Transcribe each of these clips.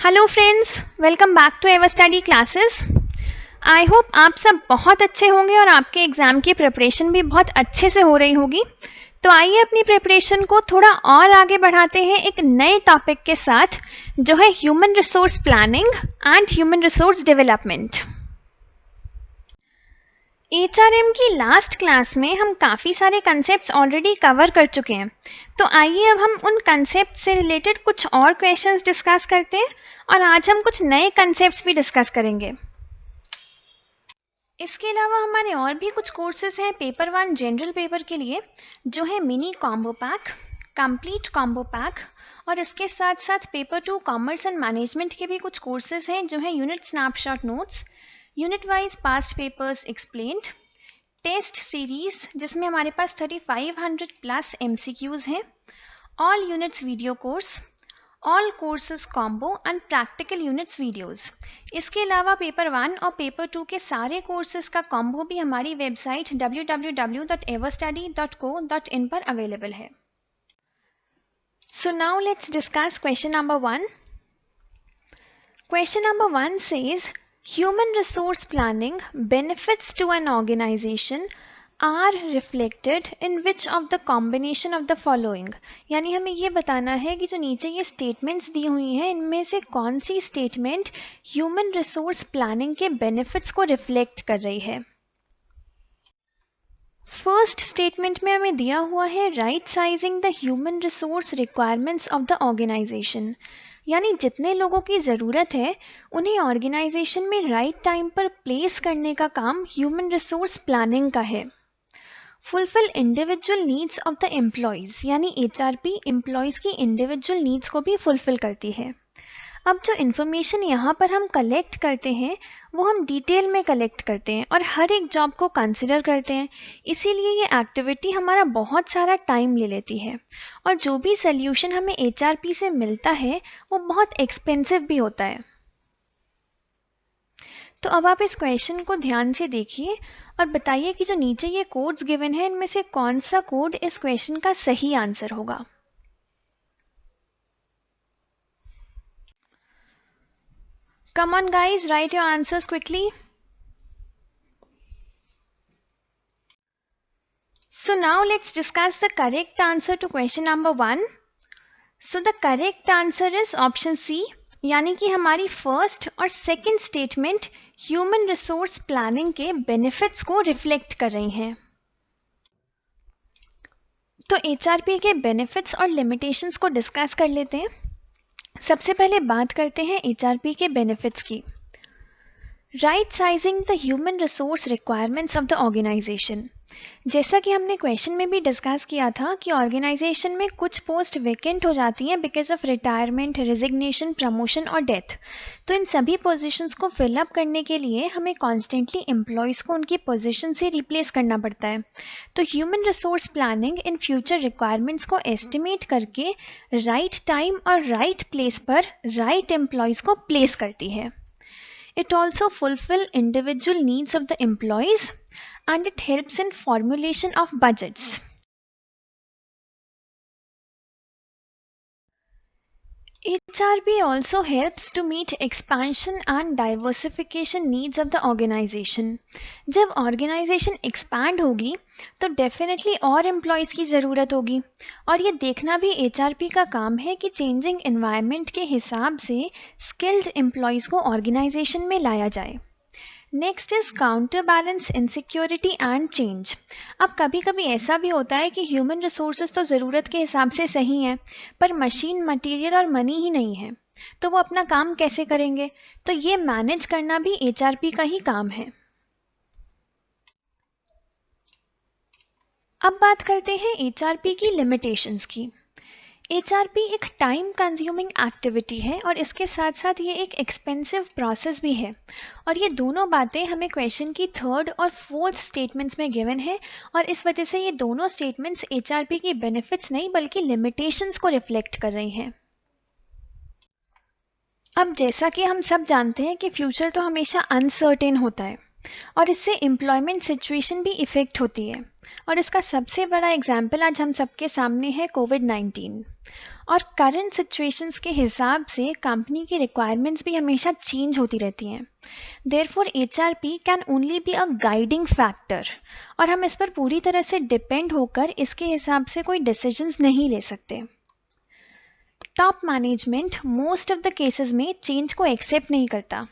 Hello friends, welcome back to ever study classes. I hope आप सब बहुत अच्छे होंगे और आपके एग्ज़ाम की प्रिपरेशन भी बहुत अच्छे से हो रही होगी। तो आइए अपनी प्रिपरेशन को थोड़ा और आगे बढ़ाते हैं एक नए टॉपिक के साथ, जो है human resource planning and human resource development. HRM की लास्ट क्लास में हम काफ़ी सारे कंसेप्ट्स ऑलरेडी कवर कर चुके हैं। तो आइए अब हम उन कंसेप्ट से रिलेटेड कुछ और क्वेश्चंस डिस्कस करते हैं और आज हम कुछ नए कंसेप्ट्स भी डिस्कस करेंगे। इसके अलावा हमारे और भी कुछ कोर्सेज हैं पेपर 1 जनरल पेपर के लिए, जो है mini combo pack, complete combo pack, और इसके साथ साथ पेपर 2 कॉमर्स एंड मैनेजमेंट के भी कुछ कोर्सेज हैं, जो है unit snapshot notes, unit wise past papers explained, test series जिसमें हमारे पास 3500 प्लस MCQs हैं, all units video course, all courses combo and practical units videos. इसके अलावा पेपर 1 और पेपर 2 के सारे कोर्सेज का कॉम्बो भी हमारी वेबसाइट www.everstudy.co.in पर अवेलेबल है। सो now let's discuss question number 1। Question number 1 says, human resource planning benefits to an organization are reflected in which of the combination of the following। यानी हमें ये बताना है कि जो नीचे ये स्टेटमेंट्स दी हुई हैं, इनमें से कौन सी स्टेटमेंट ह्यूमन रिसोर्स प्लानिंग के बेनिफिट्स को रिफ्लेक्ट कर रही है। फर्स्ट स्टेटमेंट में हमें दिया हुआ है right sizing the human resource requirements of the organisation. यानी जितने लोगों की ज़रूरत है उन्हें ऑर्गेनाइजेशन में राइट टाइम पर प्लेस करने का काम ह्यूमन रिसोर्स प्लानिंग का है। Fulfil individual needs of the employees, यानी HRP एम्प्लॉयज़ की इंडिविजुअल नीड्स को भी फुलफिल करती है। अब जो इन्फॉर्मेशन यहाँ पर हम कलेक्ट करते हैं वो हम डिटेल में कलेक्ट करते हैं और हर एक जॉब को कंसिडर करते हैं, इसीलिए ये एक्टिविटी हमारा बहुत सारा टाइम ले लेती है और जो भी सोल्यूशन हमें HRP से मिलता है वो बहुत एक्सपेंसिव भी होता है। तो अब आप इस क्वेश्चन को ध्यान से देखिए और बताइए कि जो नीचे ये कोड्स गिवन है इनमें से कौन सा कोड इस क्वेश्चन का सही आंसर होगा। Come on guys, write your answers quickly. So now let's discuss the correct answer to question number 1. So the correct answer is option C, यानी कि हमारी फर्स्ट और second statement human resource planning के benefits को reflect कर रही हैं। तो HRP के बेनिफिट्स और लिमिटेशंस को डिस्कस कर लेते हैं। सबसे पहले बात करते हैं HRP के बेनिफिट्स की। Right sizing the human resource requirements of the organisation. जैसा कि हमने क्वेश्चन में भी डिस्कस किया था कि ऑर्गेनाइजेशन में कुछ पोस्ट वेकेंट हो जाती हैं because of retirement, resignation, promotion और डेथ। तो इन सभी पोजीशंस को फिलअप करने के लिए हमें कॉन्स्टेंटली एम्प्लॉयज़ को उनकी पोजीशन से रिप्लेस करना पड़ता है। तो human resource planning in future requirements को एस्टिमेट करके राइट टाइम और राइट प्लेस पर राइट एम्प्लॉयज़ को प्लेस करती है। It also fulfill individual needs of the employees and it helps in formulation of budgets. HRP also helps to meet expansion and diversification needs of the organization. जब organization expand होगी तो definitely और employees की ज़रूरत होगी और ये देखना भी HRP का काम है कि changing environment के हिसाब से skilled employees को organization में लाया जाए। Next is counter balance insecurity and change. अब कभी कभी ऐसा भी होता है कि ह्यूमन रिसोर्सेज तो ज़रूरत के हिसाब से सही हैं पर मशीन, मटेरियल और मनी ही नहीं है, तो वो अपना काम कैसे करेंगे। तो ये मैनेज करना भी HRP का ही काम है। अब बात करते हैं HRP की लिमिटेशंस की। HRP एक टाइम कंज्यूमिंग एक्टिविटी है और इसके साथ साथ ये एक एक्सपेंसिव प्रोसेस भी है और ये दोनों बातें हमें क्वेश्चन की थर्ड और फोर्थ स्टेटमेंट्स में गिवन है और इस वजह से ये दोनों स्टेटमेंट्स HRP की बेनिफिट्स नहीं बल्कि लिमिटेशंस को रिफ्लेक्ट कर रही हैं। अब जैसा कि हम सब जानते हैं कि फ्यूचर तो हमेशा अनसर्टेन होता है और इससे एम्प्लॉयमेंट सिचुएशन भी इफ़ेक्ट होती है और इसका सबसे बड़ा एग्जाम्पल आज हम सबके सामने है कोविड-19। और करंट सिचुएशंस के हिसाब से कंपनी की रिक्वायरमेंट्स भी हमेशा चेंज होती रहती हैं। Therefore HRP can only be a guiding factor, और हम इस पर पूरी तरह से डिपेंड होकर इसके हिसाब से कोई डिसीजंस नहीं ले सकते। Top management most of the cases में चेंज को एक्सेप्ट नहीं करता,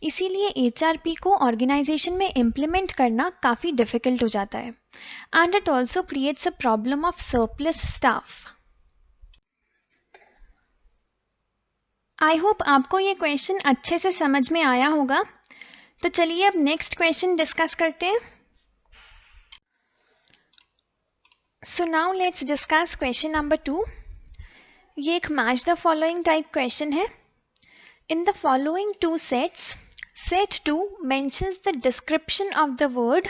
इसीलिए एचआरपी को ऑर्गेनाइजेशन में इम्प्लीमेंट करना काफ़ी डिफ़िकल्ट हो जाता है, and it also creates a problem of surplus staff. I hope आपको ये क्वेश्चन अच्छे से समझ में आया होगा। तो चलिए अब नेक्स्ट क्वेश्चन डिस्कस करते हैं। So now let's discuss question number 2। ये एक match the following type question है। In the following two sets, set 2 mentions the description of the word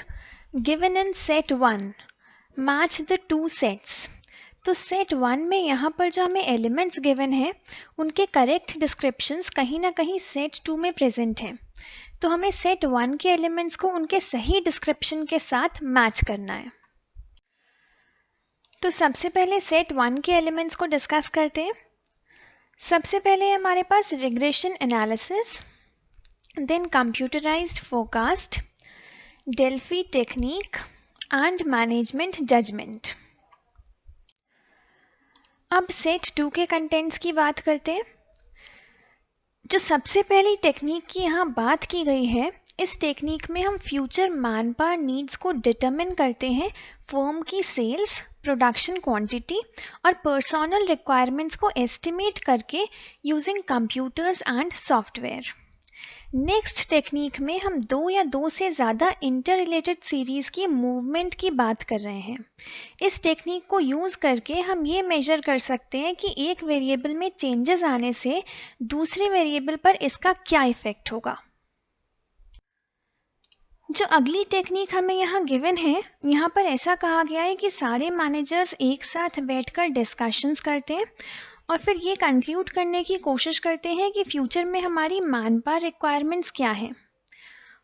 given in set 1, match the two sets। तो set 1 में यहाँ पर जो हमें elements given है उनके करेक्ट डिस्क्रिप्शंस कहीं ना कहीं सेट 2 में प्रेजेंट हैं, तो हमें सेट 1 के एलिमेंट्स को उनके सही डिस्क्रिप्शन के साथ मैच करना है। तो सबसे पहले सेट 1 के एलिमेंट्स को डिस्कस करते हैं। सबसे पहले हमारे पास regression analysis, then computerised forecast, Delphi technique and management judgement. अब सेट 2 के कंटेंट्स की बात करते हैं। जो सबसे पहली टेक्निक की यहाँ बात की गई है, इस टेक्निक में हम फ्यूचर मैन पावर नीड्स को डिटरमिन करते हैं फर्म की सेल्स, प्रोडक्शन क्वांटिटी और पर्सोनल रिक्वायरमेंट्स को एस्टिमेट करके using computers and software. Next technique में हम 2 या 2 से ज़्यादा इंटर रिलेटेड सीरीज़ की मूवमेंट की बात कर रहे हैं। इस टेक्निक को यूज़ करके हम ये मेजर कर सकते हैं कि एक वेरिएबल में चेंजेस आने से दूसरे वेरिएबल पर इसका क्या इफ़ेक्ट होगा। जो अगली टेक्निक हमें यहाँ गिवन है, यहाँ पर ऐसा कहा गया है कि सारे मैनेजर्स एक साथ बैठकर डिस्कशंस करते हैं और फिर ये कंक्लूड करने की कोशिश करते हैं कि फ्यूचर में हमारी मैन पावर रिक्वायरमेंट्स क्या है।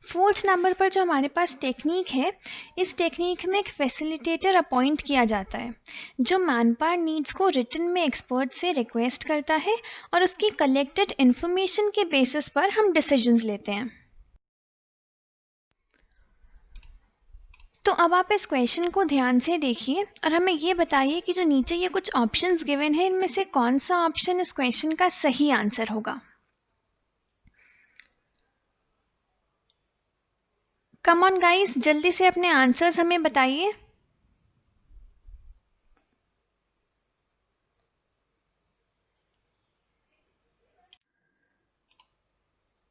फोर्थ नंबर पर जो हमारे पास टेक्निक है, इस टेक्निक में एक फैसिलिटेटर अपॉइंट किया जाता है जो मैन पावर नीड्स को रिटन में एक्सपर्ट से रिक्वेस्ट करता है और उसकी कलेक्टेड इंफॉर्मेशन के बेसिस पर हम डिसीजंस लेते हैं। तो अब आप इस क्वेश्चन को ध्यान से देखिए और हमें ये बताइए कि जो नीचे ये कुछ ऑप्शंस गिवन है इनमें से कौन सा ऑप्शन इस क्वेश्चन का सही आंसर होगा। कम ऑन गाइस, जल्दी से अपने आंसर्स हमें बताइए।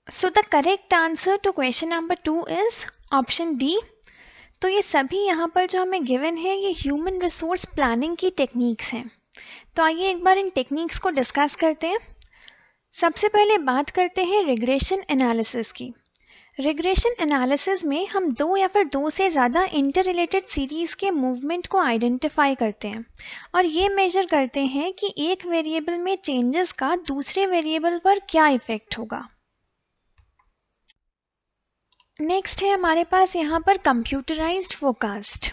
So the correct answer to question number 2 is option D. तो ये सभी यहाँ पर जो हमें गिवन है ये ह्यूमन रिसोर्स प्लानिंग की टेक्निक्स हैं। तो आइए एक बार इन टेक्निक्स को डिस्कस करते हैं। सबसे पहले बात करते हैं रिग्रेशन एनालिसिस की। रिग्रेशन एनालिसिस में हम 2 या फिर 2 से ज़्यादा इंटर रिलेटेड सीरीज़ के मूवमेंट को आइडेंटिफाई करते हैं और ये मेजर करते हैं कि एक वेरिएबल में चेंजेस का दूसरे वेरिएबल पर क्या इफेक्ट होगा। नेक्स्ट है हमारे पास यहाँ पर कंप्यूटराइज्ड फोरकास्ट।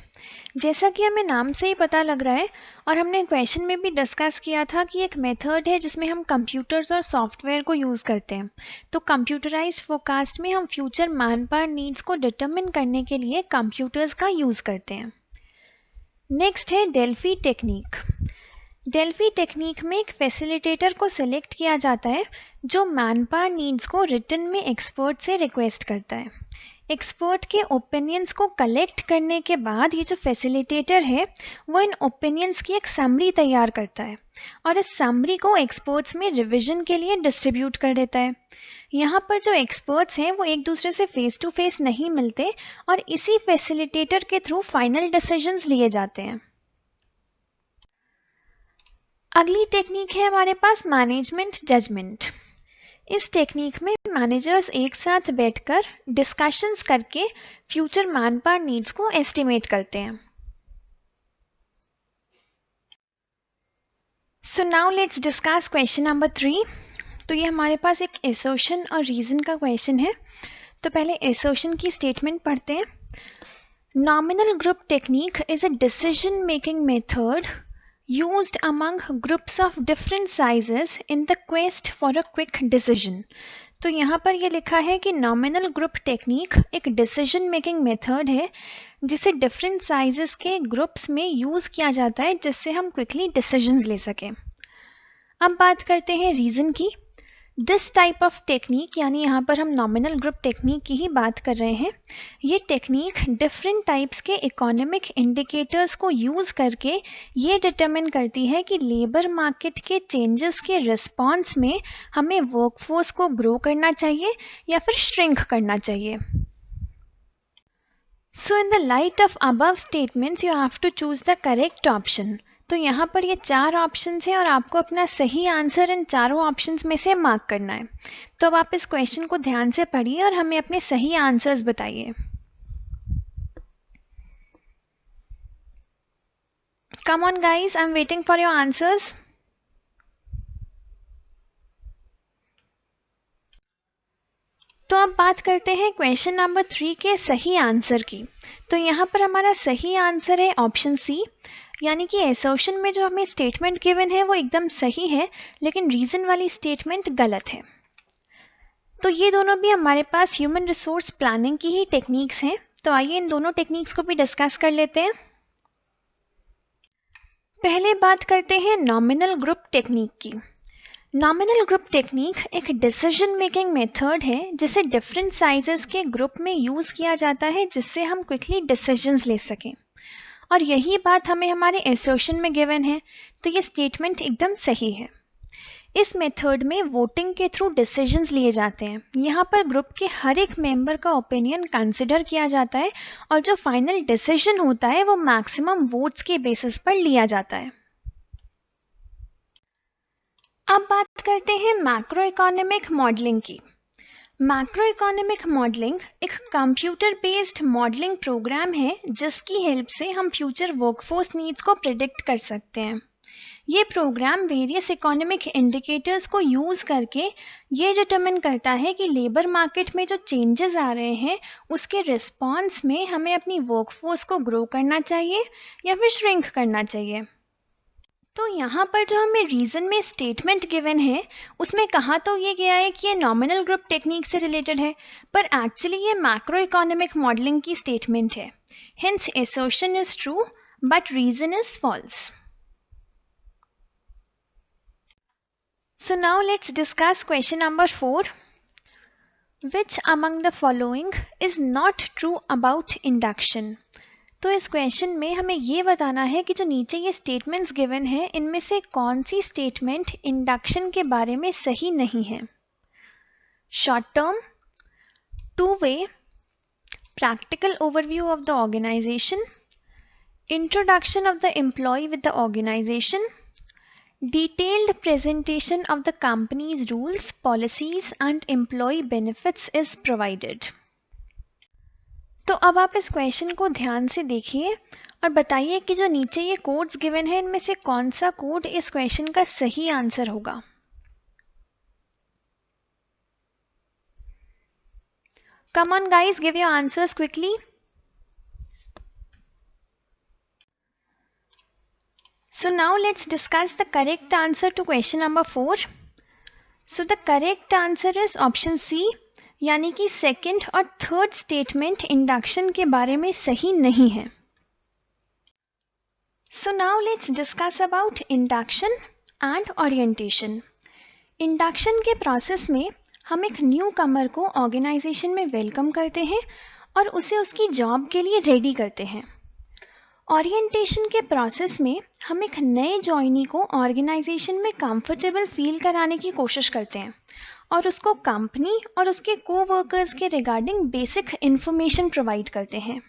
जैसा कि हमें नाम से ही पता लग रहा है और हमने क्वेश्चन में भी डिस्कस किया था कि एक मेथड है जिसमें हम कंप्यूटर्स और सॉफ्टवेयर को यूज़ करते हैं। तो कंप्यूटराइज्ड फोरकास्ट में हम फ्यूचर मैन पावर नीड्स को डिटरमिन करने के लिए कंप्यूटर्स का यूज़ करते हैं। नेक्स्ट है डेल्फी टेक्निक। डेल्फी टेक्निक में एक फैसिलिटेटर को सिलेक्ट किया जाता है जो मैन पावर नीड्स को रिटन में एक्सपर्ट से रिक्वेस्ट करता है। एक्सपर्ट के ओपिनियंस को कलेक्ट करने के बाद ये जो फैसिलिटेटर है वो इन ओपिनियंस की एक समरी तैयार करता है और इस समरी को एक्सपर्ट्स में रिवीजन के लिए डिस्ट्रीब्यूट कर देता है। यहाँ पर जो एक्सपर्ट्स हैं वो एक दूसरे से फेस टू फेस नहीं मिलते और इसी फैसिलिटेटर के थ्रू फाइनल डिसीजंस लिए जाते हैं। अगली टेक्निक है हमारे पास मैनेजमेंट जजमेंट। इस टेक्निक में मैनेजर्स एक साथ बैठकर डिस्कशंस करके फ्यूचर मैन पावर नीड्स को एस्टिमेट करते हैं। So now let's discuss question number 3। तो ये हमारे पास एक एसर्शन और रीजन का क्वेश्चन है। तो पहले एसर्शन की स्टेटमेंट पढ़ते हैं। Nominal group technique is a decision making method used among groups of different sizes in the quest for a quick decision. तो यहाँ पर ये लिखा है कि नॉमिनल ग्रुप टेक्निक एक डिसीजन मेकिंग मेथड है जिसे डिफरेंट साइजेस के ग्रुप्स में यूज़ किया जाता है जिससे हम क्विकली डिसीजंस ले सकें. अब बात करते हैं रीज़न की. दिस टाइप ऑफ टेक्निक, यानी यहाँ पर हम नॉमिनल ग्रुप टेक्निक की ही बात कर रहे हैं, ये टेक्निक डिफरेंट टाइप्स के इकोनॉमिक इंडिकेटर्स को यूज़ करके ये डिटरमिन करती है कि लेबर मार्केट के चेंजेस के रिस्पॉन्स में हमें वर्कफोर्स को ग्रो करना चाहिए या फिर श्रिंक करना चाहिए. So in the light of above statements you have to choose the correct option. तो यहाँ पर ये 4 ऑप्शंस हैं और आपको अपना सही आंसर इन चारों ऑप्शंस में से मार्क करना है. तो अब आप इस क्वेश्चन को ध्यान से पढ़िए और हमें अपने सही आंसर्स बताइए. Come on guys, I am waiting for your answers. तो अब बात करते हैं क्वेश्चन नंबर 3 के सही आंसर की. तो यहाँ पर हमारा सही आंसर है ऑप्शन सी, यानी कि असर्शन में जो हमें स्टेटमेंट गिवन है वो एकदम सही है, लेकिन रीज़न वाली स्टेटमेंट गलत है. तो ये दोनों भी हमारे पास ह्यूमन रिसोर्स प्लानिंग की ही टेक्निक्स हैं. तो आइए इन दोनों टेक्निक्स को भी डिस्कस कर लेते हैं. पहले बात करते हैं नॉमिनल ग्रुप टेक्निक की. नॉमिनल ग्रुप टेक्निक एक डिसीजन मेकिंग मेथड है जिसे डिफरेंट साइजेस के ग्रुप में यूज़ किया जाता है जिससे हम क्विकली डिसीजंस ले सकें. और यही बात हमें हमारे असर्शन में गिवन है, तो ये स्टेटमेंट एकदम सही है. इस मेथड में वोटिंग के थ्रू डिसीजंस लिए जाते हैं. यहाँ पर ग्रुप के हर एक मेंबर का ओपिनियन कंसिडर किया जाता है और जो फाइनल डिसीजन होता है वो मैक्सिमम वोट्स के बेसिस पर लिया जाता है. अब बात करते हैं मैक्रो इकोनॉमिक मॉडलिंग की. मैक्रो इकोनॉमिक मॉडलिंग एक कंप्यूटर बेस्ड मॉडलिंग प्रोग्राम है जिसकी हेल्प से हम फ्यूचर वर्कफोर्स नीड्स को प्रिडिक्ट कर सकते हैं. ये प्रोग्राम वेरियस इकोनॉमिक इंडिकेटर्स को यूज़ करके ये डिटरमिन करता है कि लेबर मार्केट में जो चेंजेस आ रहे हैं उसके रिस्पॉन्स में हमें अपनी वर्कफोर्स को ग्रो करना चाहिए या फिर श्रिंक करना चाहिए. तो यहाँ पर जो हमें रीज़न में स्टेटमेंट गिवन है उसमें कहा तो ये गया है कि ये नॉमिनल ग्रुप टेक्निक से रिलेटेड है, पर एक्चुअली ये मैक्रो इकोनॉमिक मॉडलिंग की स्टेटमेंट है. Hence assertion is true but reason is false. So now let's discuss question number 4. Which among the following is not true about induction? तो इस question में हमें ये बताना है कि जो नीचे ये स्टेटमेंट्स गिवन है इनमें से कौन सी स्टेटमेंट इंडक्शन के बारे में सही नहीं है. Short term, two way, practical overview of the organisation, introduction of the employee with the organisation, detailed presentation of the company's rules, policies and employee benefits is provided. तो अब आप इस क्वेश्चन को ध्यान से देखिए और बताइए कि जो नीचे ये कोड्स गिवन है इनमें से कौन सा कोड इस क्वेश्चन का सही आंसर होगा. Come on guys, give your answers quickly. So now let's discuss the correct answer to question number 4. So the correct answer is option C, यानी कि सेकेंड और थर्ड स्टेटमेंट इंडक्शन के बारे में सही नहीं है. So now let's discuss about induction and orientation. Induction के प्रोसेस में हम एक न्यू कमर को ऑर्गेनाइजेशन में वेलकम करते हैं और उसे उसकी जॉब के लिए रेडी करते हैं. ओरिएंटेशन के प्रोसेस में हम एक नए जॉइनी को ऑर्गेनाइजेशन में कंफर्टेबल फील कराने की कोशिश करते हैं और उसको कंपनी और उसके कोवर्कर्स के रिगार्डिंग बेसिक इन्फॉर्मेशन प्रोवाइड करते हैं.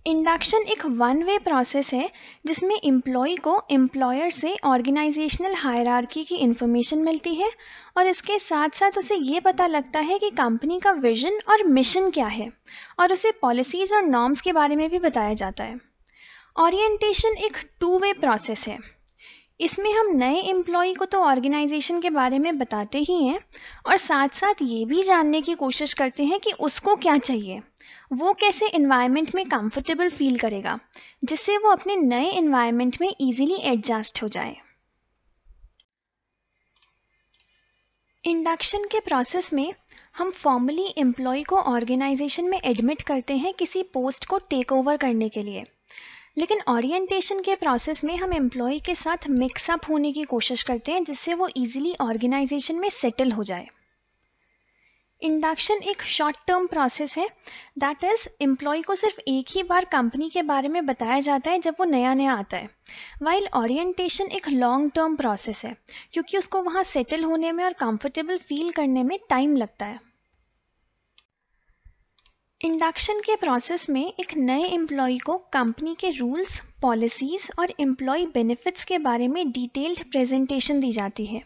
इंडक्शन एक वन वे प्रोसेस है जिसमें एम्प्लॉय को एम्प्लॉयर से ऑर्गेनाइजेशनल हायरार्की की इन्फॉर्मेशन मिलती है और इसके साथ साथ उसे ये पता लगता है कि कंपनी का विजन और मिशन क्या है और उसे पॉलिसीज और नॉर्म्स के बारे में भी बताया जाता है. ओरिएंटेशन एक टू वे प्रोसेस है. इसमें हम नए एम्प्लॉय को तो ऑर्गेनाइजेशन के बारे में बताते ही हैं और साथ साथ ये भी जानने की कोशिश करते हैं कि उसको क्या चाहिए, वो कैसे इन्वायरमेंट में कंफर्टेबल फील करेगा, जिससे वो अपने नए इन्वायरमेंट में इजीली एडजस्ट हो जाए। इंडक्शन के प्रोसेस में हम फॉर्मली एम्प्लॉय को ऑर्गेनाइजेशन में एडमिट करते हैं किसी पोस्ट को टेक ओवर करने के लिए, लेकिन ओरिएंटेशन के प्रोसेस में हम एम्प्लॉय के साथ मिक्सअप होने की कोशिश करते हैं जिससे वो इजीली ऑर्गेनाइजेशन में सेटल हो जाए। इंडक्शन एक शॉर्ट टर्म प्रोसेस है, दैट इज एम्प्लॉय को सिर्फ एक ही बार कंपनी के बारे में बताया जाता है जब वो नया नया आता है, वाइल ओरिएंटेशन एक लॉन्ग टर्म प्रोसेस है क्योंकि उसको वहाँ सेटल होने में और कंफर्टेबल फील करने में टाइम लगता है। इंडक्शन के प्रोसेस में एक नए एम्प्लॉय को कंपनी के रूल्स, पॉलिसीज और एम्प्लॉय बेनिफिट्स के बारे में डिटेल्ड प्रेजेंटेशन दी जाती है।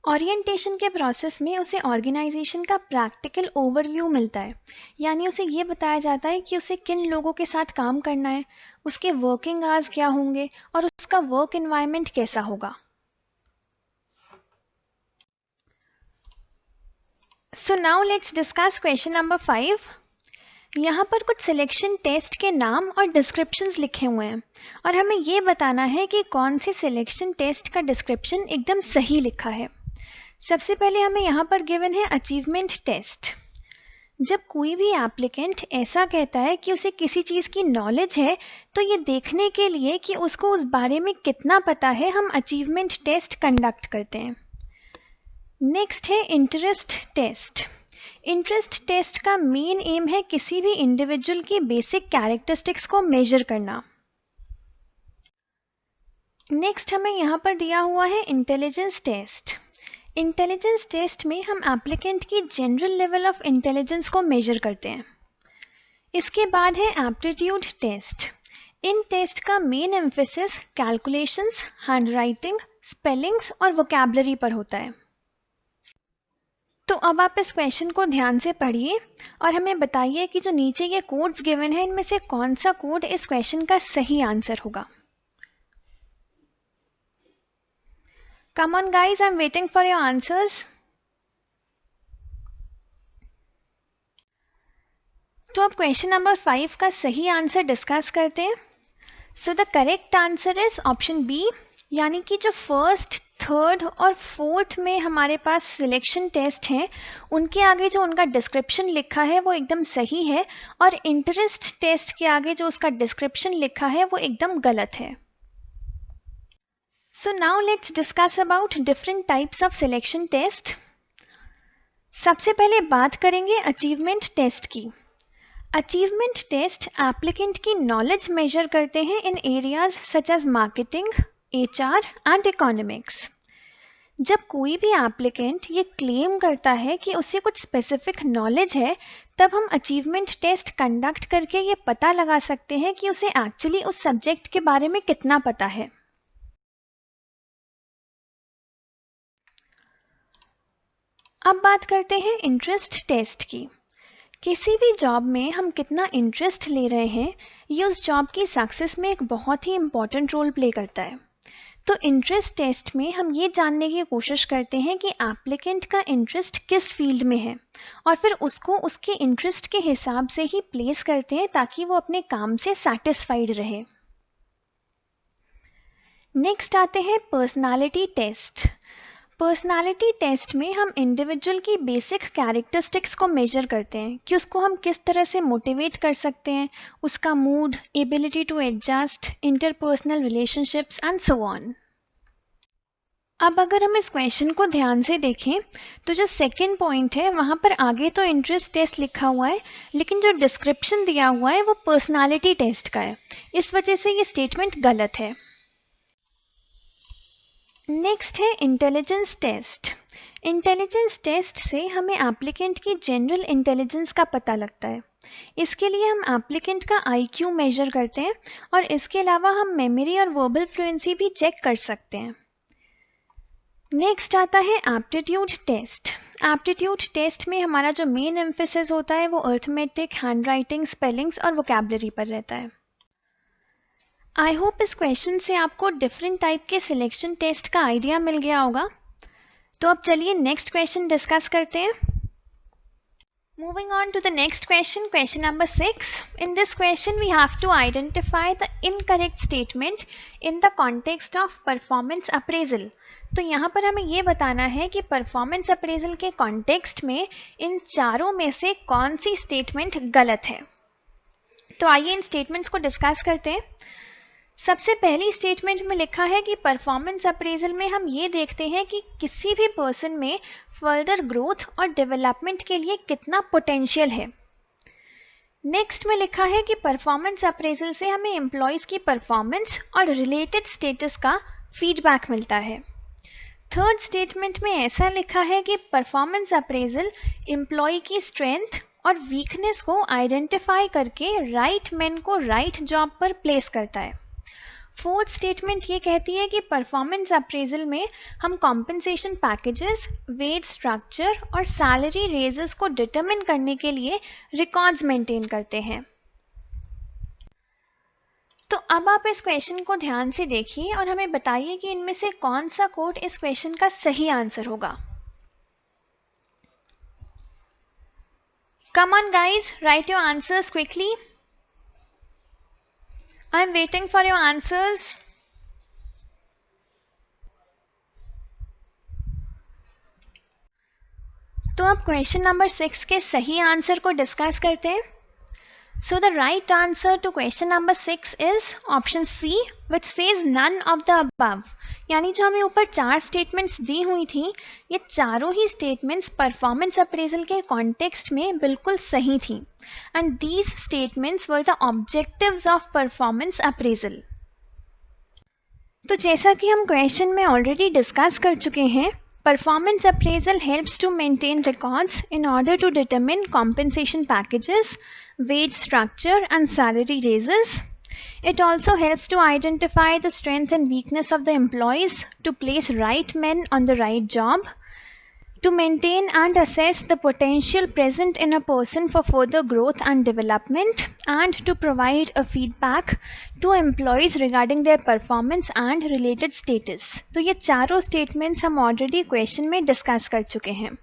ओरिएंटेशन के प्रोसेस में उसे ऑर्गेनाइजेशन का प्रैक्टिकल ओवरव्यू मिलता है, यानी उसे ये बताया जाता है कि उसे किन लोगों के साथ काम करना है, उसके वर्किंग आवर्स क्या होंगे और उसका वर्क एनवायरनमेंट कैसा होगा। सो now let's discuss question number 5। यहाँ पर कुछ सिलेक्शन टेस्ट के नाम और डिस्क्रिप्शंस लिखे हुए हैं और हमें ये बताना है कि कौन से सिलेक्शन टेस्ट का डिस्क्रिप्शन एकदम सही लिखा है। सबसे पहले हमें यहाँ पर गिवन है अचीवमेंट टेस्ट। जब कोई भी एप्लीकेंट ऐसा कहता है कि उसे किसी चीज़ की नॉलेज है, तो ये देखने के लिए कि उसको उस बारे में कितना पता है, हम अचीवमेंट टेस्ट कंडक्ट करते हैं। नेक्स्ट है इंटरेस्ट टेस्ट। इंटरेस्ट टेस्ट का मेन एम है किसी भी इंडिविजुअल की बेसिक कैरेक्टरिस्टिक्स को मेजर करना। नेक्स्ट हमें यहाँ पर दिया हुआ है इंटेलिजेंस टेस्ट। इंटेलिजेंस टेस्ट में हम एप्लीकेंट की जनरल लेवल ऑफ इंटेलिजेंस को मेजर करते हैं। इसके बाद है एप्टीट्यूड टेस्ट। इन टेस्ट का main emphasis calculations, handwriting, spellings और वोकैबुलरी पर होता है। तो अब आप इस क्वेश्चन को ध्यान से पढ़िए और हमें बताइए कि जो नीचे ये कोड्स गिवन है इनमें से कौन सा कोड इस क्वेश्चन का सही आंसर होगा। Come on guys, I'm waiting for your answers. तो अब क्वेश्चन नंबर 5 का सही आंसर डिस्कस करते हैं। So the correct answer is option B, यानी कि जो फर्स्ट, थर्ड और फोर्थ में हमारे पास सिलेक्शन टेस्ट हैं उनके आगे जो उनका डिस्क्रिप्शन लिखा है वो एकदम सही है और इंटरेस्ट टेस्ट के आगे जो उसका डिस्क्रिप्शन लिखा है वो एकदम गलत है। So now let's discuss about different types of selection test. सबसे पहले बात करेंगे अचीवमेंट टेस्ट की। अचीवमेंट टेस्ट एप्लीकेंट की नॉलेज मेजर करते हैं in areas such as marketing, HR and economics. जब कोई भी एप्लीकेंट ये क्लेम करता है कि उसे कुछ स्पेसिफिक नॉलेज है, तब हम अचीवमेंट टेस्ट कंडक्ट करके ये पता लगा सकते हैं कि उसे एक्चुअली उस सब्जेक्ट के बारे में कितना पता है। अब बात करते हैं इंटरेस्ट टेस्ट की। किसी भी जॉब में हम कितना इंटरेस्ट ले रहे हैं ये उस जॉब की सक्सेस में एक बहुत ही इम्पॉर्टेंट रोल प्ले करता है। तो इंटरेस्ट टेस्ट में हम ये जानने की कोशिश करते हैं कि एप्लीकेंट का इंटरेस्ट किस फील्ड में है और फिर उसको उसके इंटरेस्ट के हिसाब से ही प्लेस करते हैं ताकि वो अपने काम से सैटिस्फाइड रहे। नेक्स्ट आते हैं पर्सनालिटी टेस्ट। पर्सनालिटी टेस्ट में हम इंडिविजुअल की बेसिक कैरेक्टरिस्टिक्स को मेजर करते हैं कि उसको हम किस तरह से मोटिवेट कर सकते हैं, उसका mood, ability to adjust, interpersonal relationships and so on. अब अगर हम इस क्वेश्चन को ध्यान से देखें तो जो सेकंड पॉइंट है वहाँ पर आगे तो इंटरेस्ट टेस्ट लिखा हुआ है, लेकिन जो डिस्क्रिप्शन दिया हुआ है वो पर्सनालिटी टेस्ट का है, इस वजह से ये स्टेटमेंट गलत है। नेक्स्ट है इंटेलिजेंस टेस्ट। इंटेलिजेंस टेस्ट से हमें एप्लीकेंट की जनरल इंटेलिजेंस का पता लगता है। इसके लिए हम एप्लीकेंट का IQ मेजर करते हैं और इसके अलावा हम मेमोरी और वर्बल फ्लुएंसी भी चेक कर सकते हैं। नेक्स्ट आता है एप्टीट्यूड टेस्ट। एप्टीट्यूड टेस्ट में हमारा जो मेन एम्फेसिस होता है वो अर्थमेटिक, हैंडराइटिंग, स्पेलिंग्स और वोकैबुलरी पर रहता है। आई होप इस क्वेश्चन से आपको डिफरेंट टाइप के सिलेक्शन टेस्ट का आइडिया मिल गया होगा। तो अब चलिए नेक्स्ट क्वेश्चन डिस्कस करते हैं। Moving on to the next question, question number 6. In this question, we have to identify the incorrect statement in the context of performance appraisal. तो यहाँ पर हमें ये बताना है कि परफॉर्मेंस अप्रेजल के कॉन्टेक्स्ट में इन चारों में से कौन सी स्टेटमेंट गलत है. तो आइए इन स्टेटमेंट्स को डिस्कस करते हैं. सबसे पहली स्टेटमेंट में लिखा है कि परफॉर्मेंस अप्रेजल में हम ये देखते हैं कि किसी भी पर्सन में फर्दर ग्रोथ और डेवलपमेंट के लिए कितना पोटेंशियल है. नेक्स्ट में लिखा है कि परफॉर्मेंस अप्रेजल से हमें एम्प्लॉयज़ की परफॉर्मेंस और रिलेटेड स्टेटस का फीडबैक मिलता है. थर्ड स्टेटमेंट में ऐसा लिखा है कि परफॉर्मेंस अप्रेजल एम्प्लॉय की स्ट्रेंथ और वीकनेस को आइडेंटिफाई करके राइट मैन को राइट जॉब पर प्लेस करता है. फोर्थ स्टेटमेंट ये कहती है कि परफॉर्मेंस अप्रेजल में हम कॉम्पेंसेशन पैकेजेस, वेज स्ट्रक्चर और सैलरी रेजेस को डिटरमिन करने के लिए रिकॉर्ड्स मेंटेन करते हैं. तो अब आप इस क्वेश्चन को ध्यान से देखिए और हमें बताइए कि इनमें से कौन सा कोड इस क्वेश्चन का सही आंसर होगा. Come on guys, write your answers quickly. I'm waiting for your answers. तो अब क्वेश्चन नंबर 6 के सही आंसर को डिस्कस करते हैं. So the right answer to question number 6 is option C, which says none of the above. यानी जो हमें ऊपर 4 स्टेटमेंट्स दी हुई थी, ये चारों ही स्टेटमेंट्स परफॉर्मेंस अप्रेजल के कॉन्टेक्स्ट में बिल्कुल सही थी. And these statements were the objectives of performance appraisal. तो जैसा कि हम क्वेश्चन में ऑलरेडी डिस्कस कर चुके हैं, performance appraisal helps to maintain records in order to determine compensation packages, wage structure and salary raises. It also helps to identify the strength and weakness of the employees, to place right men on the right job, to maintain and assess the potential present in a person for further growth and development, and to provide a feedback to employees regarding their performance and related status. तो ये चारों statements हम already question में discuss कर चुके हैं.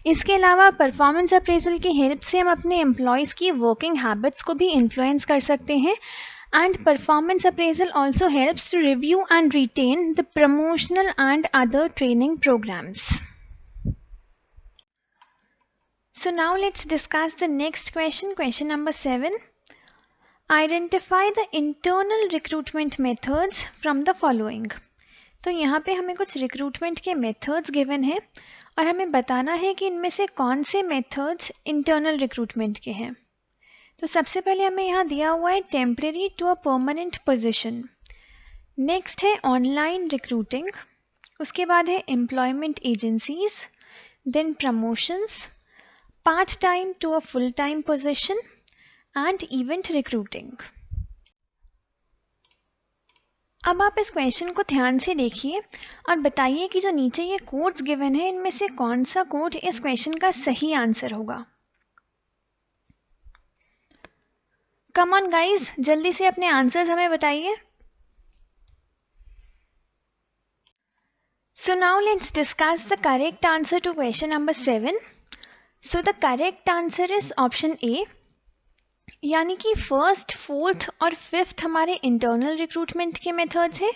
इसके अलावा परफॉर्मेंस अप्रेजल की हेल्प से हम अपने एम्प्लॉयज़ की वर्किंग हैबिट्स को भी इन्फ्लुएंस कर सकते हैं. And performance appraisal also helps to review and retain the promotional and other training programmes. So now let's discuss the next question, question number 7. Identify the internal recruitment methods from the following. तो यहाँ पे हमें कुछ recruitment के methods given है और हमें बताना है कि इनमें से कौन से मेथड्स इंटरनल रिक्रूटमेंट के हैं. तो सबसे पहले हमें यहाँ दिया हुआ है temporary to a permanent position. Next है ऑनलाइन रिक्रूटिंग. उसके बाद है employment agencies, then promotions, part time to a full time position and event recruiting. अब आप इस क्वेश्चन को ध्यान से देखिए और बताइए कि जो नीचे ये कोड्स गिवन है इनमें से कौन सा कोड इस क्वेश्चन का सही आंसर होगा. कम ऑन गाइस, जल्दी से अपने आंसर्स हमें बताइए. So now let's discuss the correct answer to question number 7. So the correct answer is option A. यानी कि फर्स्ट, फोर्थ और फिफ्थ हमारे इंटरनल रिक्रूटमेंट के मेथड्स हैं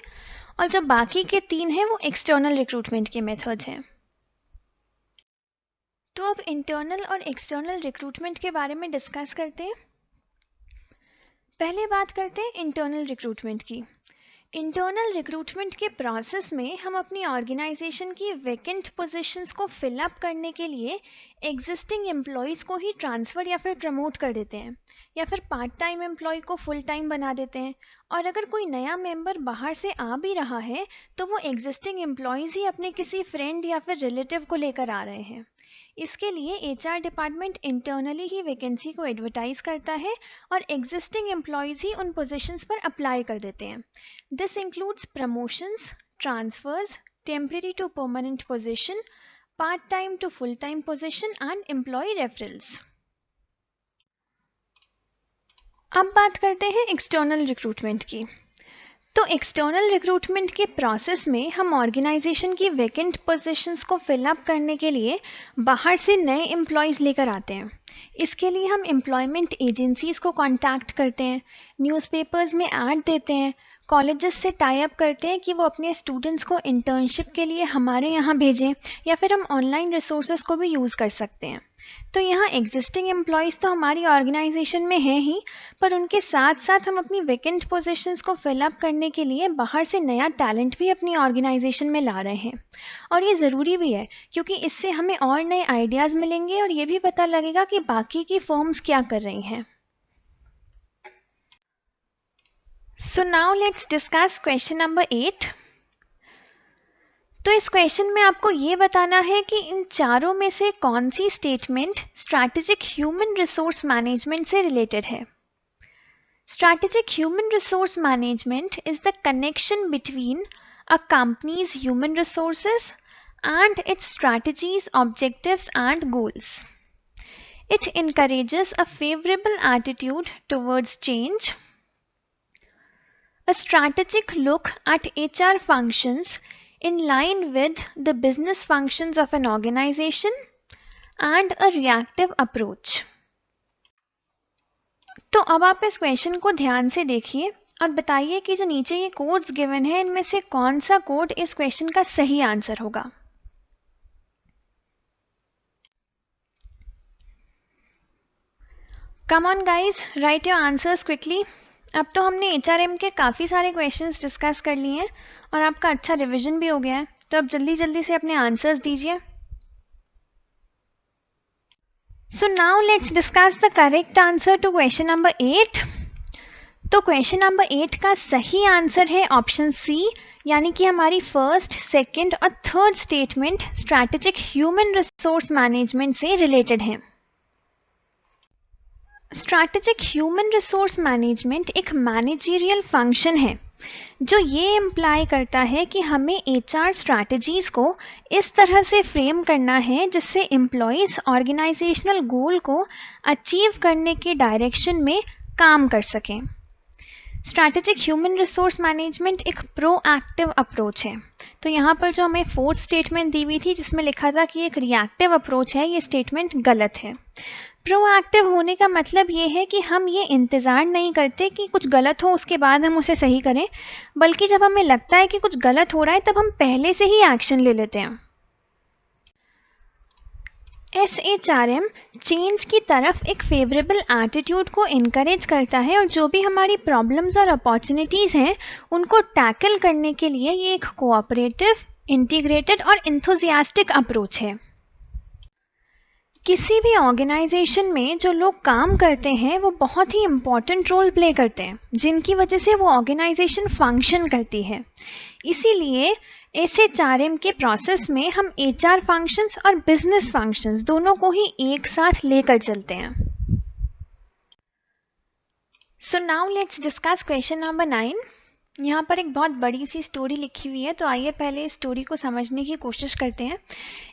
और जो बाकी के 3 हैं वो एक्सटर्नल रिक्रूटमेंट के मेथड्स हैं. तो अब इंटरनल और एक्सटर्नल रिक्रूटमेंट के बारे में डिस्कस करते हैं. पहले बात करते हैं इंटरनल रिक्रूटमेंट की. इंटरनल रिक्रूटमेंट के प्रोसेस में हम अपनी ऑर्गेनाइजेशन की वैकेंट पोजीशंस को फिल अप करने के लिए एग्जिस्टिंग एम्प्लॉयज़ को ही ट्रांसफ़र या फिर प्रमोट कर देते हैं या फिर पार्ट टाइम एम्प्लॉय को फुल टाइम बना देते हैं. और अगर कोई नया मेंबर बाहर से आ भी रहा है तो वो एग्जिस्टिंग एम्प्लॉयज़ ही अपने किसी फ्रेंड या फिर रिलेटिव को लेकर आ रहे हैं. इसके लिए एचआर डिपार्टमेंट इंटरनली ही वैकेंसी को एडवर्टाइज करता है और एग्जिस्टिंग एम्प्लॉयज़ ही उन पोजीशंस पर अप्लाई कर देते हैं. This includes promotions, transfers, temporary to permanent position, part time to full time position and employee referrals. अब बात करते हैं एक्सटर्नल रिक्रूटमेंट की. तो एक्सटर्नल रिक्रूटमेंट के प्रोसेस में हम ऑर्गेनाइजेशन की वैकेंट पोजीशंस को फिलअप करने के लिए बाहर से नए एम्प्लॉयज़ लेकर आते हैं। इसके लिए हम एम्प्लॉयमेंट एजेंसीज़ को कांटेक्ट करते हैं, न्यूज़पेपर्स में ऐड देते हैं, कॉलेजेस से टाई अप करते हैं कि वो अपने स्टूडेंट्स को इंटर्नशिप के लिए हमारे यहाँ भेजें, या फिर हम ऑनलाइन रिसोर्सेज को भी यूज़ कर सकते हैं। तो यहाँ एग्जिस्टिंग एम्प्लॉयज़ तो हमारी ऑर्गेनाइजेशन में हैं ही, पर उनके साथ साथ हम अपनी वैकेंट पोजीशंस को फिलअप करने के लिए बाहर से नया टैलेंट भी अपनी ऑर्गेनाइजेशन में ला रहे हैं। और ये ज़रूरी भी है, क्योंकि इससे हमें और नए आइडियाज़ मिलेंगे और ये भी पता लगेगा कि बाकी की फर्म्स क्या कर रही हैं। So now let's discuss question number 8। तो इस क्वेश्चन में आपको ये बताना है कि इन चारों में से कौन सी statement strategic human resource management से रिलेटेड है। Strategic human resource management is the connection between a company's human resources and its strategies, objectives, and goals. It encourages a favorable attitude towards change, a strategic look at HR functions in line with the business functions of an organization, and a reactive approach. तो अब आप इस question को ध्यान से देखिए और बताइए कि जो नीचे ये कोड्स गिवन है इनमें से कौन सा कोड इस क्वेश्चन का सही आंसर होगा। Come on guys, right your answers quickly. अब तो हमने एचआरएम के काफ़ी सारे क्वेश्चंस डिस्कस कर लिए हैं और आपका अच्छा रिवीजन भी हो गया है, तो अब जल्दी जल्दी से अपने आंसर्स दीजिए। So now let's discuss the correct answer to question number 8। तो क्वेश्चन नंबर 8 का सही आंसर है ऑप्शन सी, यानी कि हमारी फर्स्ट, सेकंड और third statement strategic human resource management से रिलेटेड है। स्ट्रैटेजिक ह्यूमन रिसोर्स मैनेजमेंट एक मैनेजरियल फंक्शन है जो ये इम्प्लाई करता है कि हमें एचआर स्ट्रैटेजीज को इस तरह से फ्रेम करना है जिससे एम्प्लॉयज़ ऑर्गेनाइजेशनल गोल को अचीव करने के डायरेक्शन में काम कर सकें। स्ट्रैटेजिक ह्यूमन रिसोर्स मैनेजमेंट एक प्रोएक्टिव अप्रोच है। तो यहाँ पर जो हमें फोर्थ स्टेटमेंट दी हुई थी जिसमें लिखा था कि एक रिएक्टिव अप्रोच है, ये स्टेटमेंट गलत है। प्रोएक्टिव होने का मतलब ये है कि हम ये इंतज़ार नहीं करते कि कुछ गलत हो उसके बाद हम उसे सही करें, बल्कि जब हमें लगता है कि कुछ गलत हो रहा है तब हम पहले से ही एक्शन ले लेते हैं। SHRM चेंज की तरफ एक फेवरेबल एटीट्यूड को इनकरेज करता है और जो भी हमारी प्रॉब्लम्स और अपॉर्चुनिटीज़ हैं उनको टैकल करने के लिए ये एक कोऑपरेटिव, इंटीग्रेटेड और इंथुजियास्टिक अप्रोच है। किसी भी ऑर्गेनाइजेशन में जो लोग काम करते हैं वो बहुत ही इम्पॉर्टेंट रोल प्ले करते हैं, जिनकी वजह से वो ऑर्गेनाइजेशन फंक्शन करती है। इसीलिए SHRM के प्रोसेस में हम HR फंक्शंस और बिजनेस फंक्शंस दोनों को ही एक साथ लेकर चलते हैं। So now let's discuss question number 9। यहाँ पर एक बहुत बड़ी सी स्टोरी लिखी हुई है, तो आइए पहले इस स्टोरी को समझने की कोशिश करते हैं।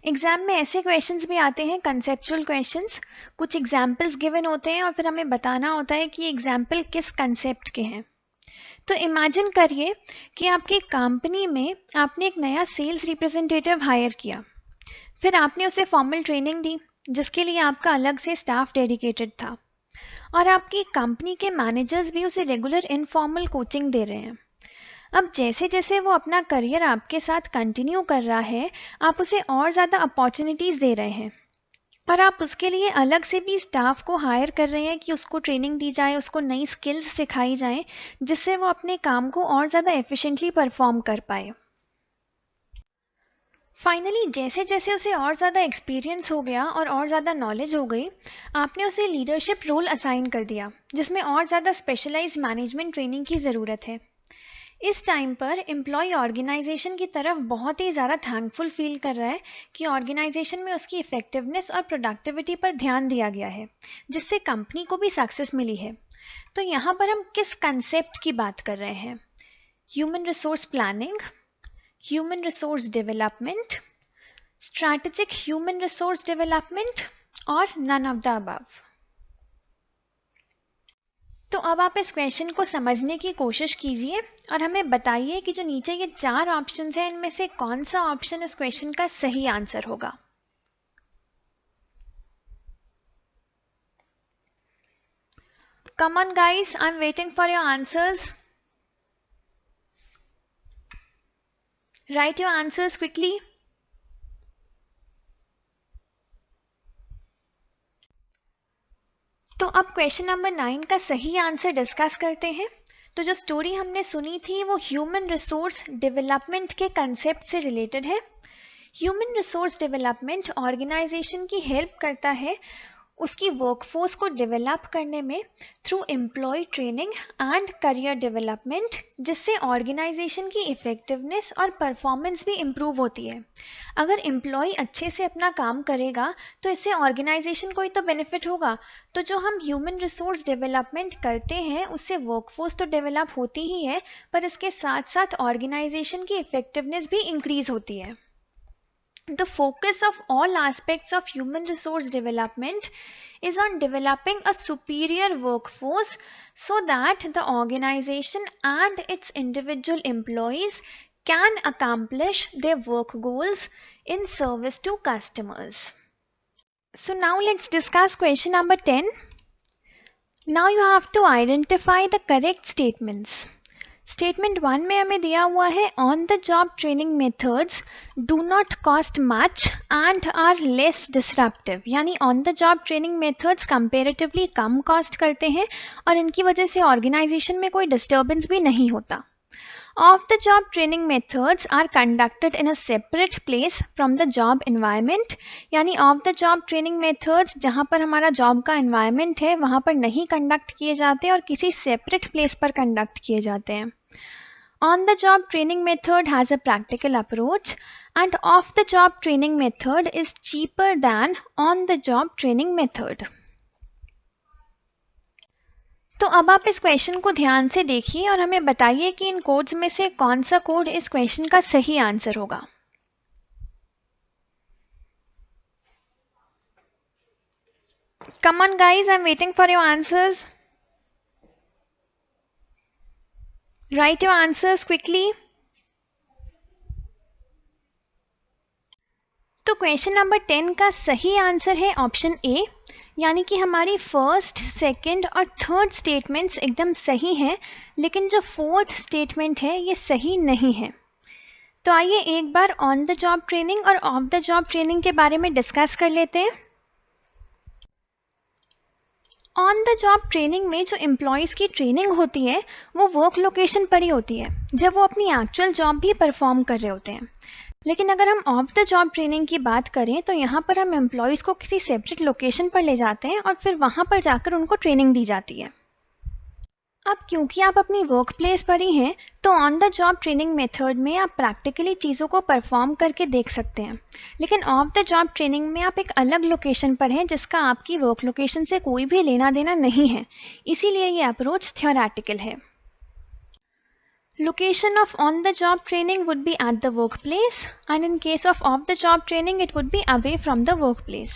एग्जाम में ऐसे क्वेश्चंस भी आते हैं, कंसेप्चुअल क्वेश्चंस। कुछ एग्जाम्पल्स गिवन होते हैं और फिर हमें बताना होता है कि ये एग्जाम्पल किस कंसेप्ट के हैं। तो इमेजिन करिए कि आपकी कंपनी में आपने एक नया सेल्स रिप्रेजेंटेटिव हायर किया, फिर आपने उसे फॉर्मल ट्रेनिंग दी जिसके लिए आपका अलग से स्टाफ डेडिकेटेड था, और आपकी कंपनी के मैनेजर्स भी उसे रेगुलर इनफॉर्मल कोचिंग दे रहे हैं। अब जैसे जैसे वो अपना करियर आपके साथ कंटिन्यू कर रहा है, आप उसे और ज़्यादा अपॉर्चुनिटीज़ दे रहे हैं और आप उसके लिए अलग से भी स्टाफ को हायर कर रहे हैं कि उसको ट्रेनिंग दी जाए, उसको नई स्किल्स सिखाई जाए जिससे वो अपने काम को और ज़्यादा एफिशिएंटली परफॉर्म कर पाए। फाइनली जैसे जैसे उसे और ज़्यादा एक्सपीरियंस हो गया और ज़्यादा नॉलेज हो गई, आपने उसे लीडरशिप रोल असाइन कर दिया जिसमें और ज़्यादा स्पेशलाइज्ड मैनेजमेंट ट्रेनिंग की ज़रूरत है। इस टाइम पर एम्प्लॉय ऑर्गेनाइजेशन की तरफ बहुत ही ज़्यादा थैंकफुल फील कर रहा है कि ऑर्गेनाइजेशन में उसकी इफेक्टिवनेस और प्रोडक्टिविटी पर ध्यान दिया गया है जिससे कंपनी को भी सक्सेस मिली है। तो यहाँ पर हम किस कंसेप्ट की बात कर रहे हैं? Human resource planning, human resource development, strategic human resource development और नन ऑफ द अबव। तो अब आप इस क्वेश्चन को समझने की कोशिश कीजिए और हमें बताइए कि जो नीचे ये 4 ऑप्शंस हैं इनमें से कौन सा ऑप्शन इस क्वेश्चन का सही आंसर होगा। Come on guys, I'm waiting for your answers. Write your answers quickly. तो अब क्वेश्चन नंबर 9 का सही आंसर डिस्कस करते हैं। तो जो स्टोरी हमने सुनी थी वो ह्यूमन रिसोर्स डेवलपमेंट के कंसेप्ट से रिलेटेड है। ह्यूमन रिसोर्स डेवलपमेंट ऑर्गेनाइजेशन की हेल्प करता है उसकी वर्कफोर्स को डेवलप करने में through employee training and career development, जिससे ऑर्गेनाइजेशन की इफेक्टिवनेस और परफॉर्मेंस भी इम्प्रूव होती है। अगर एम्प्लॉय अच्छे से अपना काम करेगा तो इससे ऑर्गेनाइजेशन को ही तो बेनिफिट होगा। तो जो हम ह्यूमन रिसोर्स डेवलपमेंट करते हैं उससे वर्कफोर्स तो डेवलप होती ही है, पर इसके साथ साथ ऑर्गेनाइजेशन की इफेक्टिवनेस भी इंक्रीज होती है। The focus of all aspects of human resource development is on developing a superior workforce so that the organization and its individual employees can accomplish their work goals in service to customers. So now let's discuss question number 10. Now you have to identify the correct statements. Statement 1 में हमें दिया हुआ है on the job training methods do not cost much and are less disruptive, यानी on the job training methods comparatively कम cost करते हैं और इनकी वजह से ऑर्गेनाइजेशन में कोई डिस्टर्बेंस भी नहीं होता। Off the job training methods are conducted in a separate place from the job environment, यानी off the job training methods जहाँ पर हमारा जॉब का एनवायरनमेंट है वहाँ पर नहीं कंडक्ट किए जाते और किसी सेपरेट प्लेस पर कंडक्ट किए जाते हैं। On the job training method has a practical approach and off the job training method is cheaper than on the job training method. तो अब आप इस क्वेश्चन को ध्यान से देखिए और हमें बताइए कि इन कोड्स में से कौन सा कोड इस क्वेश्चन का सही आंसर होगा। Come on guys, I'm waiting for your answers. Write your answers quickly. तो क्वेश्चन नंबर 10 का सही आंसर है ऑप्शन ए, यानी कि हमारी फर्स्ट, सेकंड और थर्ड स्टेटमेंट्स एकदम सही हैं, लेकिन जो फोर्थ स्टेटमेंट है ये सही नहीं है। तो आइए एक बार ऑन द जॉब ट्रेनिंग और ऑफ द जॉब ट्रेनिंग के बारे में डिस्कस कर लेते हैं। ऑन द जॉब ट्रेनिंग में जो एम्प्लॉयज़ की ट्रेनिंग होती है वो वर्क लोकेशन पर ही होती है, जब वो अपनी एक्चुअल जॉब भी परफॉर्म कर रहे होते हैं। लेकिन अगर हम ऑफ द जॉब ट्रेनिंग की बात करें तो यहाँ पर हम एम्प्लॉयज़ को किसी सेपरेट लोकेशन पर ले जाते हैं और फिर वहाँ पर जाकर उनको ट्रेनिंग दी जाती है। अब क्योंकि आप अपनी वर्क प्लेस पर ही हैं तो on the job training method में आप प्रैक्टिकली चीज़ों को परफॉर्म करके देख सकते हैं, लेकिन ऑफ द जॉब ट्रेनिंग में आप एक अलग लोकेशन पर हैं जिसका आपकी वर्क लोकेशन से कोई भी लेना देना नहीं है, इसीलिए ये अप्रोच थ्योरेटिकल है। Location of on the job training would be at the workplace and in case of off the job training it would be away from the workplace.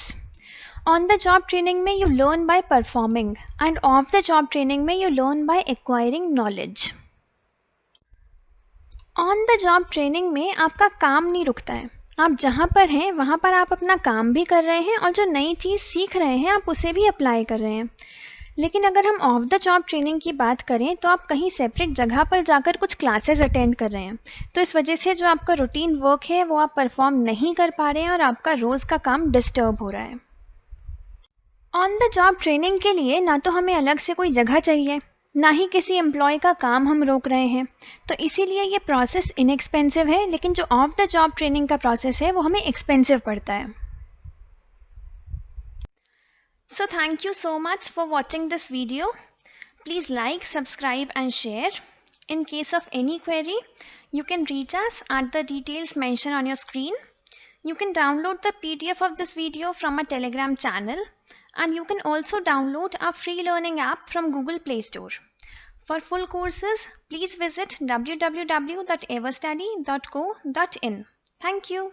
On the job training में you learn by performing and off the job training में you learn by acquiring knowledge. On the job training में आपका काम नहीं रुकता है, आप जहाँ पर हैं वहाँ पर आप अपना काम भी कर रहे हैं और जो नई चीज़ सीख रहे हैं आप उसे भी अप्लाई कर रहे हैं। लेकिन अगर हम ऑफ द जॉब ट्रेनिंग की बात करें तो आप कहीं सेपरेट जगह पर जाकर कुछ क्लासेस अटेंड कर रहे हैं, तो इस वजह से जो आपका रूटीन वर्क है वो आप परफॉर्म नहीं कर पा रहे हैं और आपका रोज़ का काम डिस्टर्ब हो रहा है। ऑन द जॉब ट्रेनिंग के लिए ना तो हमें अलग से कोई जगह चाहिए, ना ही किसी एम्प्लॉय का काम हम रोक रहे हैं, तो इसीलिए ये प्रोसेस इनएक्सपेंसिव है, लेकिन जो ऑफ द जॉब ट्रेनिंग का प्रोसेस है वो हमें एक्सपेंसिव पड़ता है। So thank you so much for watching this video. Please like, subscribe and share. In case of any query, you can reach us at the details mentioned on your screen. You can download the PDF of this video from our Telegram channel and you can also download our free learning app from Google Play Store. For full courses, please visit www.everstudy.co.in. Thank you.